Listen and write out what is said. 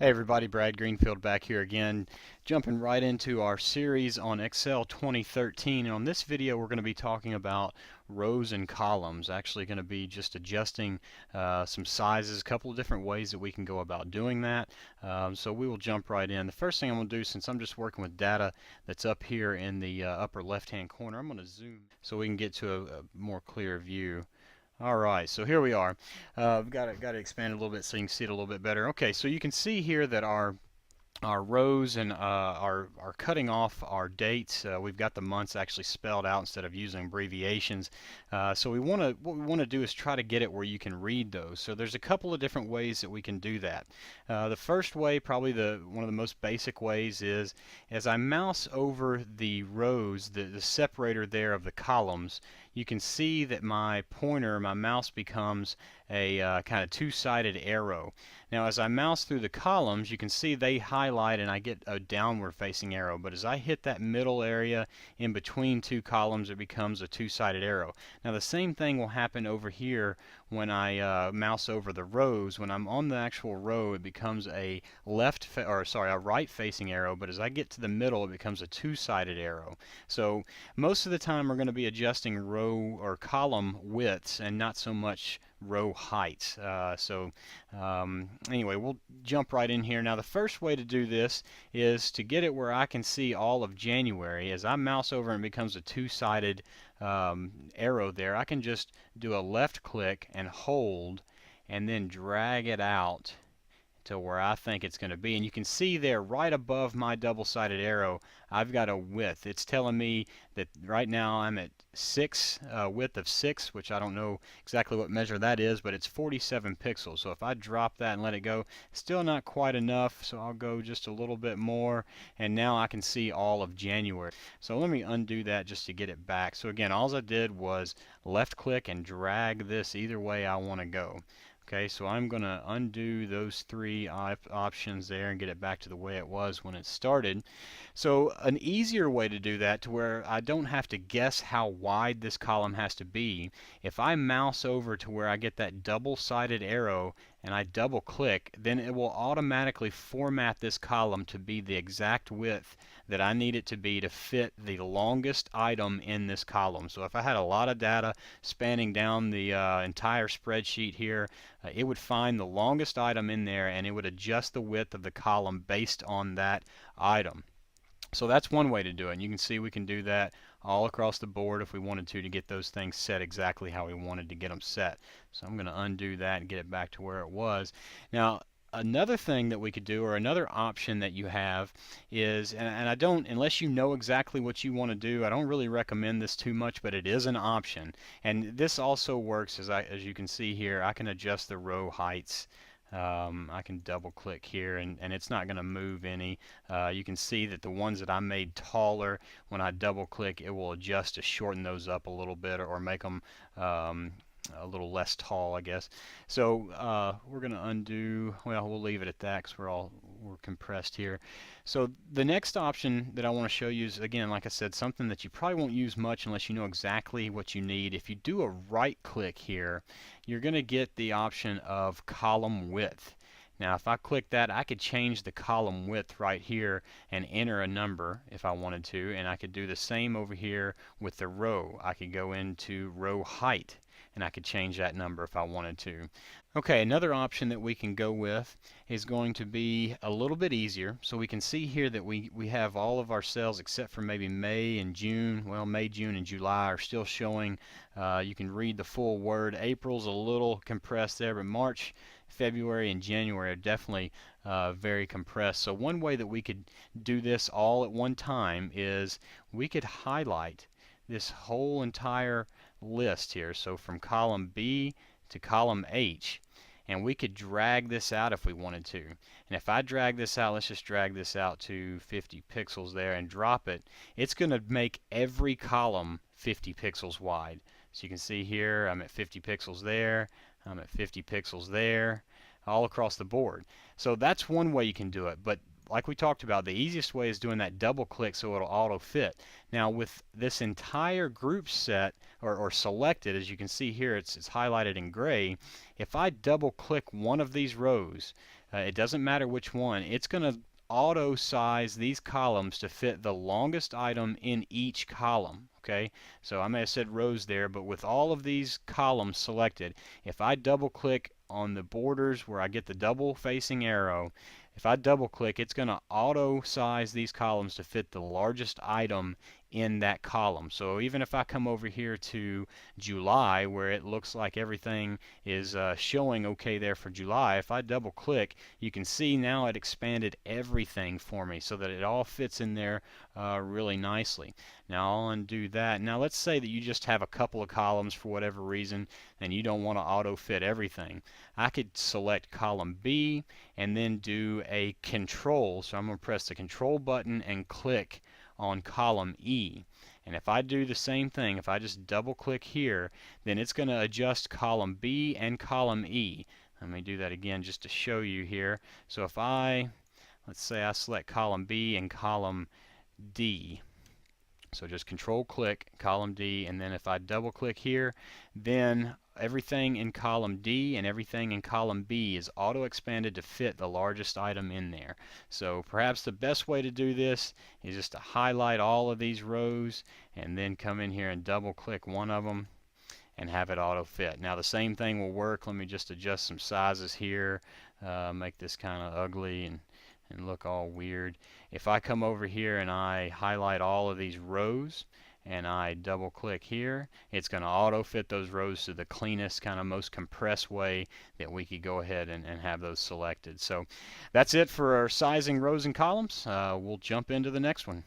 Hey everybody, Brad Greenfield back here again, jumping right into our series on Excel 2013. And on this video we're going to be talking about rows and columns. Actually going to be just adjusting some sizes, a couple of different ways that we can go about doing that. So we will jump right in. The first thing I'm going to do, since I'm just working with data that's up here in the upper left hand corner, I'm going to zoom so we can get to a more clear view. Alright, so here we are. I've got to expand a little bit so you can see it a little bit better. Okay, so you can see here that our rows and are cutting off our dates. We've got the months actually spelled out instead of using abbreviations. So what we want to do is try to get it where you can read those. So there's a couple of different ways that we can do that. The first way, probably one of the most basic ways, is as I mouse over the rows, the separator there of the columns, you can see that my mouse becomes a kind of two-sided arrow. Now as I mouse through the columns, you can see they highlight and I get a downward facing arrow, but as I hit that middle area in between two columns, it becomes a two-sided arrow. Now the same thing will happen over here when I mouse over the rows. When I'm on the actual row, it becomes a right facing arrow, but as I get to the middle, it becomes a two-sided arrow. So most of the time we're going to be adjusting row or column widths and not so much row heights. Anyway, we'll jump right in here. Now the first way to do this is to get it where I can see all of January. As I mouse over and it becomes a two-sided arrow there, I can just do a left click and hold and then drag it out to where I think it's going to be. And you can see there right above my double-sided arrow, I've got a width. It's telling me that right now I'm at width of 6, which I don't know exactly what measure that is, but it's 47 pixels. So if I drop that and let it go, still not quite enough, so I'll go just a little bit more, and now I can see all of January. So let me undo that just to get it back. So again, all I did was left click and drag this either way I want to go. Okay, so I'm going to undo those three options there and get it back to the way it was when it started. So an easier way to do that, to where I don't have to guess how wide this column has to be, if I mouse over to where I get that double-sided arrow and I double click, then it will automatically format this column to be the exact width that I need it to be to fit the longest item in this column. So if I had a lot of data spanning down the entire spreadsheet here, it would find the longest item in there and it would adjust the width of the column based on that item. So that's one way to do it. And you can see we can do that all across the board if we wanted to get those things set exactly how we wanted to get them set. So I'm going to undo that and get it back to where it was. Now another thing that we could do, or another option that you have, is, and I don't, unless you know exactly what you want to do, I don't really recommend this too much, but it is an option. And this also works, as you can see here, I can adjust the row heights. I can double click here and it's not going to move any. You can see that the ones that I made taller, when I double click, it will adjust to shorten those up a little bit or make them a little less tall, I guess. So we're going to undo, well, we'll leave it at that because we're compressed here. So the next option that I want to show you is, again, like I said, something that you probably won't use much unless you know exactly what you need. If you do a right click here, you're going to get the option of column width. Now if I click that, I could change the column width right here and enter a number if I wanted to, and I could do the same over here with the row. I could go into row height and I could change that number if I wanted to. Okay, another option that we can go with is going to be a little bit easier. So we can see here that we have all of our cells except for maybe May and June. Well, May, June, and July are still showing. You can read the full word. April's a little compressed there, but March, February, and January are definitely very compressed. So one way that we could do this all at one time is we could highlight this whole entire list here. So from column B to column H, and we could drag this out if we wanted to. And if I drag this out, let's just drag this out to 50 pixels there and drop it, it's going to make every column 50 pixels wide. So you can see here I'm at 50 pixels there, I'm at 50 pixels there, all across the board. So that's one way you can do it, but like we talked about, the easiest way is doing that double click so it'll auto fit. Now with this entire group set or selected, as you can see here, it's highlighted in gray. If I double click one of these rows, it doesn't matter which one, it's going to auto size these columns to fit the longest item in each column. Okay, so I may have said rows there, but with all of these columns selected, if I double click on the borders where I get the double facing arrow, if I double click, it's going to auto size these columns to fit the largest item in that column. So even if I come over here to July, where it looks like everything is showing okay there for July, if I double click, you can see now it expanded everything for me so that it all fits in there really nicely. Now I'll undo that. Now let's say that you just have a couple of columns for whatever reason and you don't want to auto fit everything. I could select column B and then do a control. So I'm going to press the control button and click on column E. And if I do the same thing, if I just double click here, then it's going to adjust column B and column E. Let me do that again just to show you here. So if let's say I select column B and column D. So just control click column D, and then if I double click here, then everything in column D and everything in column B is auto expanded to fit the largest item in there. So perhaps the best way to do this is just to highlight all of these rows and then come in here and double click one of them and have it auto fit. Now the same thing will work. Let me just adjust some sizes here, make this kind of ugly and look all weird. If I come over here and I highlight all of these rows and I double click here, it's going to auto fit those rows to the cleanest, kind of most compressed way that we could go ahead and have those selected. So that's it for our sizing rows and columns. We'll jump into the next one.